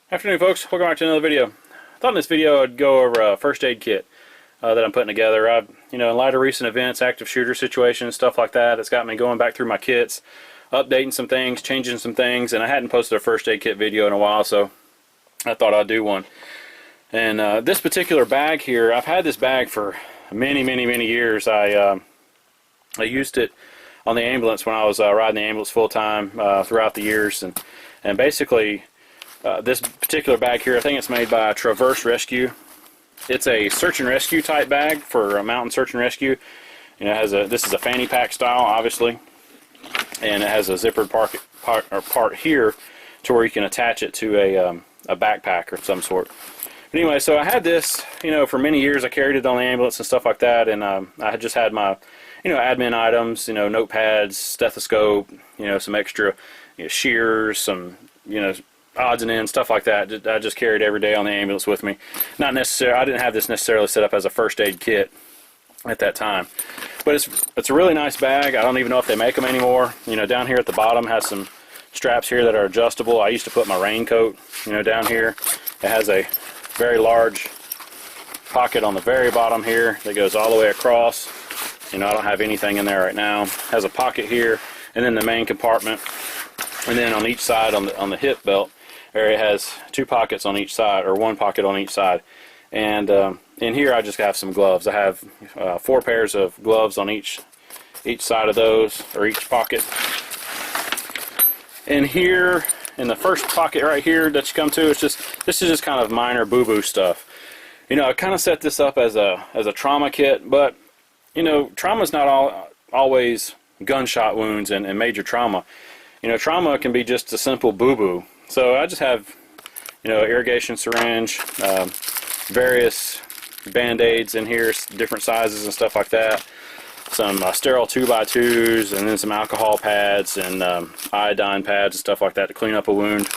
Afternoon, folks. Welcome back to another video. I thought in this video I'd go over a first aid kit that I'm putting together. In light of recent events, active shooter situations, stuff like that, it's got me going back through my kits, updating some things, changing some things, and I hadn't posted a first aid kit video in a while, so I thought I'd do one. And this particular bag here, I've had this bag for many years. I used it on the ambulance when I was riding the ambulance full time throughout the years, and basically. This particular bag here, I think it's made by Traverse Rescue. It's a search and rescue type bag for a mountain search and rescue. This is a fanny pack style, obviously, and it has a zippered part here to where you can attach it to a backpack of some sort. But anyway, so I had this, for many years. I carried it on the ambulance and stuff like that, and I had just had my, admin items, notepads, stethoscope, some extra shears, some, odds and ends, stuff like that. I just carried every day on the ambulance with me. Not necessarily, I didn't have this necessarily set up as a first aid kit at that time. But it's a really nice bag. I don't even know if they make them anymore. Down here at the bottom has some straps here that are adjustable. I used to put my raincoat, down here. It has a very large pocket on the very bottom here that goes all the way across. I don't have anything in there right now. It has a pocket here, and then the main compartment, and then on each side on the hip belt area has two pockets on each side, or one pocket on each side. And in here I just have some gloves. I have 4 pairs of gloves on each side of those, or each pocket. And here in the first pocket right here that you come to, this is just kind of minor boo-boo stuff. I kind of set this up as a trauma kit, but trauma is not always gunshot wounds and major trauma. Trauma can be just a simple boo-boo. So I just have, irrigation syringe, various Band-Aids in here, different sizes and stuff like that. Some sterile 2x2s, and then some alcohol pads and iodine pads and stuff like that to clean up a wound.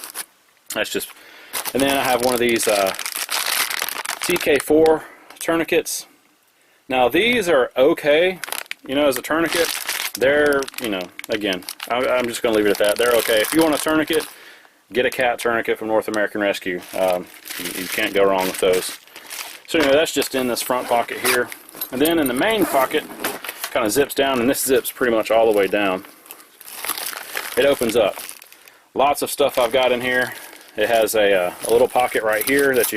And then I have one of these TK4 tourniquets. Now these are okay, as a tourniquet. They're, again, I'm just going to leave it at that. They're okay. If you want a tourniquet, get a cat tourniquet from North American Rescue. You can't go wrong with those. So anyway, that's just in this front pocket here. And then in the main pocket, kind of zips down, and this zips pretty much all the way down. It opens up. Lots of stuff I've got in here. It has a little pocket right here that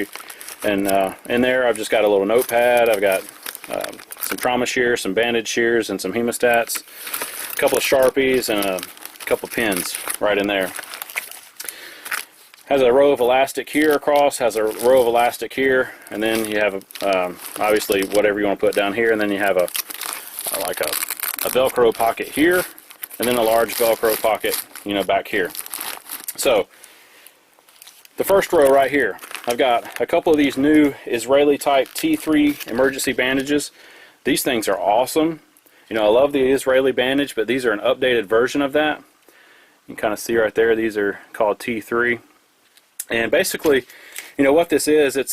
in there I've just got a little notepad. I've got some trauma shears, some bandage shears, and some hemostats, a couple of Sharpies, and a couple of pins right in there. Has a row of elastic here across, has a row of elastic here, and then you have obviously whatever you want to put down here, and then you have a Velcro pocket here, and then a large Velcro pocket, back here. So the first row right here, I've got a couple of these new Israeli type T3 emergency bandages. These things are awesome. I love the Israeli bandage, but these are an updated version of that. You can kind of see right there, these are called T3. And basically, what this is, it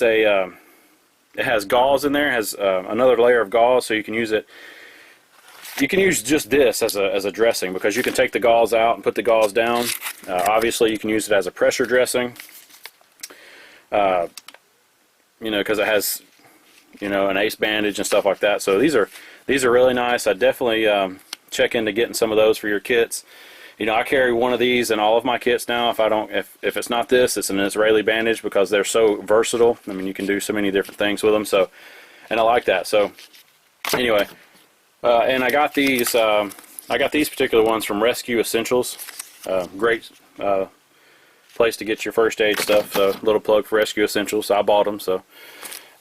has gauze in there. It has another layer of gauze, so you can use it. You can use just this as a dressing, because you can take the gauze out and put the gauze down. Obviously, you can use it as a pressure dressing. Because it has, an ace bandage and stuff like that. So these are really nice. I definitely check into getting some of those for your kits. I carry one of these in all of my kits now. If it's not this, it's an Israeli bandage, because they're so versatile. You can do so many different things with them. So, and I like that. So, anyway, and I got these particular ones from Rescue Essentials. Great place to get your first aid stuff. So, little plug for Rescue Essentials. I bought them. So,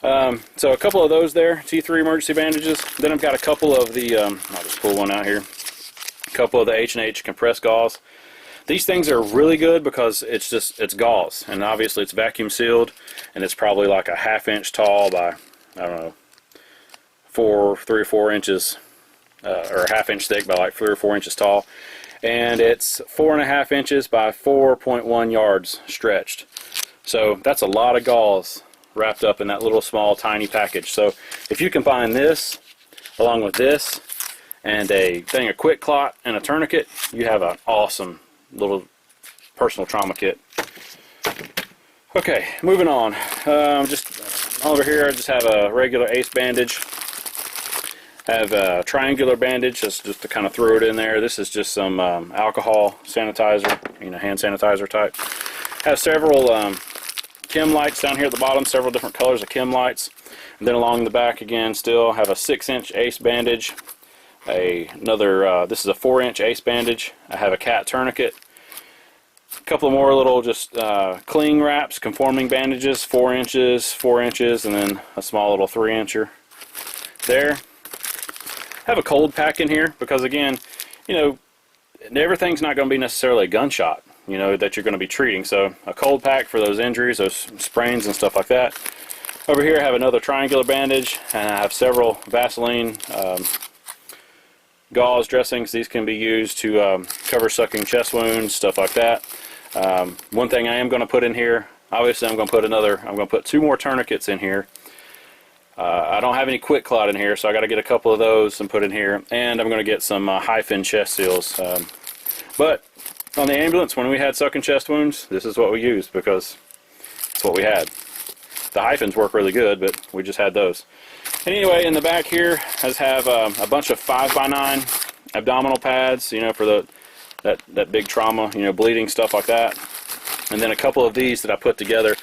so a couple of those there, T3 emergency bandages. Then I've got a couple of the. I'll just pull one out here. A couple of the H&H compressed gauze. These things are really good because it's gauze, and obviously it's vacuum sealed, and it's probably like a 1/2 inch tall by, I don't know, 3 or 4 inches, or a 1/2 inch thick by like 3 or 4 inches tall, and it's 4.5 inches by 4.1 yards stretched. So that's a lot of gauze wrapped up in that little small tiny package. So if you combine this along with this and a thing of quick clot and a tourniquet, you have an awesome little personal trauma kit. Okay, moving on. Just over here, I just have a regular ace bandage. I have a triangular bandage, just to kind of throw it in there. This is just some alcohol sanitizer, hand sanitizer type. Have several chem lights down here at the bottom, several different colors of chem lights. And then along the back again, still have a 6-inch ace bandage. Another, this is a 4-inch ace bandage. I have a cat tourniquet. A couple more little just cling wraps, conforming bandages, 4 inches, 4 inches, and then a small little 3-incher there. Have a cold pack in here because, again, everything's not going to be necessarily a gunshot, that you're going to be treating. So a cold pack for those injuries, those sprains and stuff like that. Over here I have another triangular bandage, and I have several Vaseline gauze dressings. These can be used to cover sucking chest wounds, stuff like that. One thing I am going to put in here, obviously I'm going to put 2 more tourniquets in here. I don't have any quick clot in here, so I got to get a couple of those and put in here, and I'm going to get some hyphen chest seals. But on the ambulance, when we had sucking chest wounds, this is what we used because it's what we had. The hyphens work really good, but we just had those. And anyway, in the back here, I just have a bunch of 5x9 abdominal pads, for that big trauma, bleeding, stuff like that. And then a couple of these that I put together.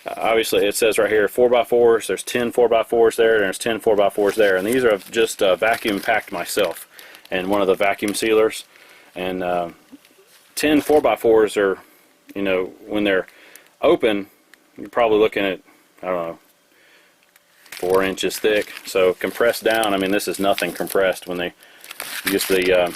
Obviously, it says right here 4x4s. There's 10 4x4s there, and there's 10 4x4s there. And these are just vacuum packed myself and one of the vacuum sealers. And 10 4x4s are, when they're open, you're probably looking at, I don't know, 4 inches thick. So compressed down, I mean, this is nothing compressed when they use the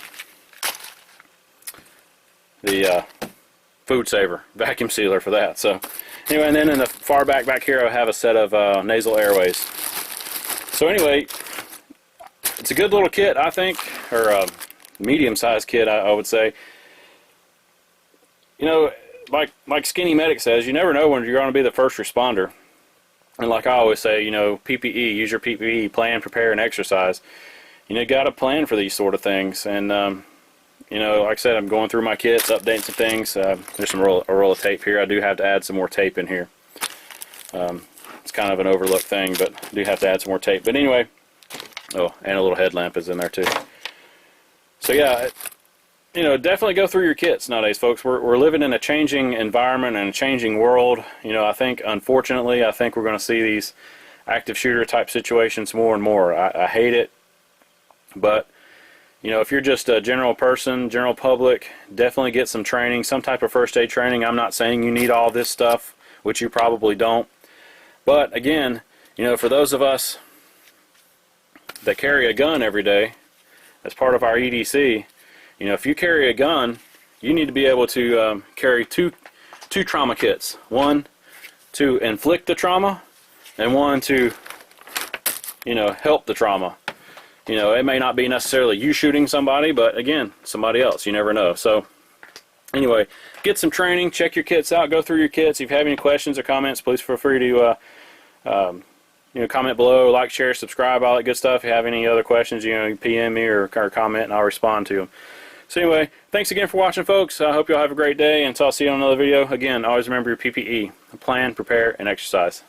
food saver vacuum sealer for that. So anyway, and then in the far back here I have a set of nasal airways. So anyway, it's a good little kit, I think, or a medium-sized kit, I would say. Like Skinny Medic says, you never know when you're going to be the first responder. And like I always say, PPE, use your PPE, plan, prepare, and exercise. You got to plan for these sort of things. And like I said, I'm going through my kits, updating some things. There's a roll of tape here. I do have to add some more tape in here. It's kind of an overlooked thing, but I do have to add some more tape. But anyway, oh, and a little headlamp is in there too. So yeah, definitely go through your kits nowadays, folks. We're living in a changing environment and a changing world. I think, unfortunately, we're going to see these active shooter type situations more and more. I hate it, but if you're just a general person, general public, definitely get some training, some type of first aid training. I'm not saying you need all this stuff, which you probably don't. But again, for those of us that carry a gun every day as part of our EDC, if you carry a gun, you need to be able to carry two trauma kits. One to inflict the trauma, and one to, help the trauma. It may not be necessarily you shooting somebody, but again, somebody else. You never know. So anyway, get some training, check your kits out, go through your kits. If you have any questions or comments, please feel free to comment below, like, share, subscribe, all that good stuff. If you have any other questions, you PM me or comment, and I'll respond to them. So anyway, thanks again for watching, folks. I hope you all have a great day. Until I see you on another video, again, always remember your PPE. Plan, prepare, and exercise.